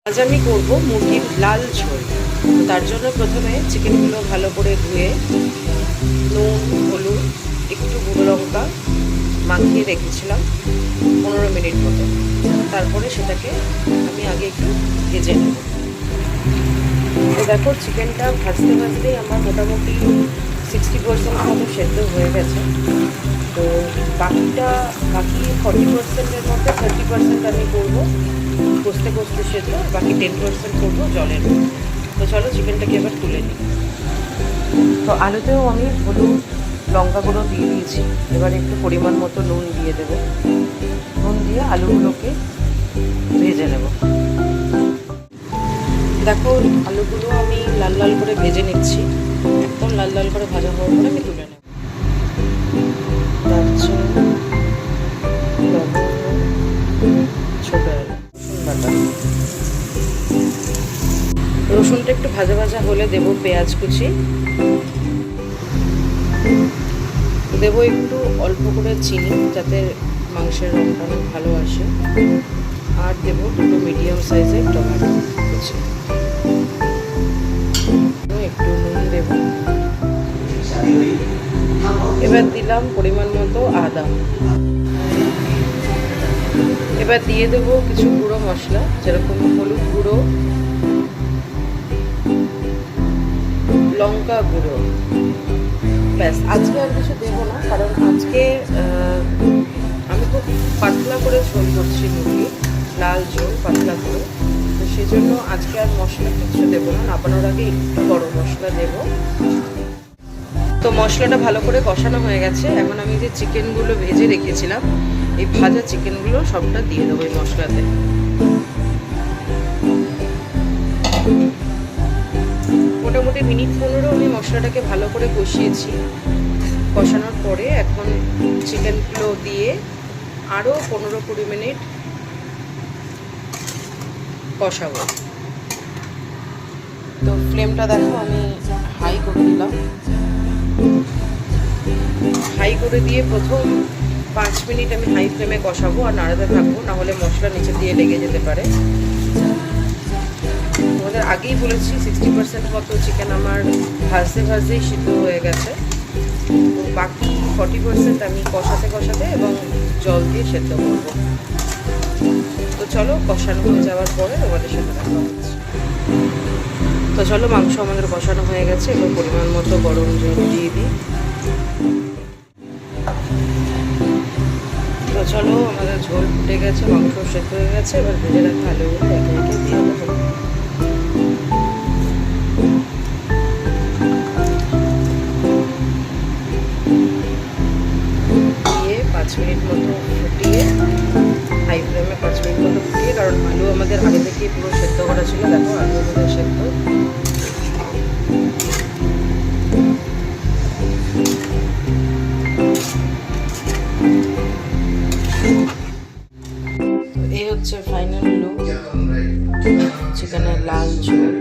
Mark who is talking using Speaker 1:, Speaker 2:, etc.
Speaker 1: আজ আমি করব মুরগির লাল ঝোল। তার জন্য প্রথমে চিকেনগুলো ভালো করে ধুয়ে নুন, হলুদ, একটু গুঁড়ো লঙ্কা মাখিয়ে রেখেছিলাম 15 মিনিট মতো। তারপরে সেটাকে আমি আগে একটু ভেজে নেব। তো দেখো, চিকেনটা ভাজতে ভাজতেই আমার মোটামুটি 60% মতো সেদ্ধ হয়ে গেছে। তো বাকি 40%-এর মধ্যে 30% আমি করবো কষতে কষতে সেদ্ধ, বাকি 10% করবো জলের। তো চলো চিকেনটাকে এবার তুলে নিই। তো আলুতেও আমি হলুদ লঙ্কা গুঁড়ো দিয়ে দিয়েছি। এবার একটু পরিমাণ মতো নুন দিয়ে দেবো। নুন দিয়ে আলুগুলোকে ভেজে নেব। দেখো, আলুগুলো আমি লাল লাল করে ভেজে নিচ্ছি। একদম লাল লাল করে ভাজা হওয়ার পরে আমি তুলে নেব। ছোট রসুন বাটা, রসুনটা একটু ভাজা ভাজা হলে দেবো পেঁয়াজ কুচি, দেবো একটু অল্প করে চিনি যাতে মাংসের রঙটা অনেক ভালো আসে, আর দেবো দুটো মিডিয়াম সাইজের টমেটো কুচি, একটু নুন দেব। এবার দিলাম পরিমাণ মতো আদা। এবার দিয়ে দেবো কিছু গুঁড়ো মশলা, যেরকম হলুদ গুঁড়ো, লঙ্কা গুঁড়ো। ব্যাস, আজকে আর কিছু দেবো না, কারণ আজকে আমি খুব পাতলা করে ঝোল করছি, মুরগি লাল ঝোল পাতলা করে। তো সেই জন্য আজকে আর মশলা কিছু দেবো না। নামানোর আগে একটু গরম মশলা দেবো। তো মশলাটা ভালো করে কষানো হয়ে গেছে। এখন আমি যে চিকেনগুলো ভেজে রেখেছিলাম, এই ভাজা চিকেনগুলো সবটা দিয়ে দেবো এই মশলাতে। মোটামুটি মিনিট 15 আমি মশলাটাকে ভালো করে কষিয়েছি। কষানোর পরে এখন চিকেনগুলো দিয়ে আরও 15-20 মিনিট কষাবো। তো ফ্লেমটা দেখো, আমি হাই করে দিলাম। হাই করে দিয়ে প্রথম 5 মিনিট আমি হাই ফ্লেমে কষাবো আর নাড়াতে থাকবো, নাহলে মশলা নিচে দিয়ে লেগে যেতে পারে। তোমাদের আগেই বলেছি 60% মতো চিকেন আমার ভাজতেই সিদ্ধ হয়ে গেছে। তো বাকি 40% আমি কষাতে এবং জল দিয়ে সেদ্ধ করবো। তো চলো, কষানো হয়ে যাওয়ার পরে তোমাদের সাথে দেখা হচ্ছে। তো চলো, মাংস আমাদের কষানো হয়ে গেছে। এবার পরিমাণ মতো গরম জল দিয়ে দিই। তো চলো, আমাদের ঝোল ফুটে গেছে, মাংস সেদ্ধ হয়ে গেছে। এবার ভেজে রাখা আলুগুলো একে একে দিয়ে দেবো। দিয়ে 5 মিনিট মতো ফুটিয়ে, হাই ফ্লেমে 5 মিনিট মতো ফুটিয়ে, কারণ আলু আমাদের আগে থেকেই পুরো সেদ্ধ করা ছিল। দেখো, আলু আমাদের সেদ্ধ। এই হচ্ছে ফাইনাল লুক চিকেনের লাল ঝোল।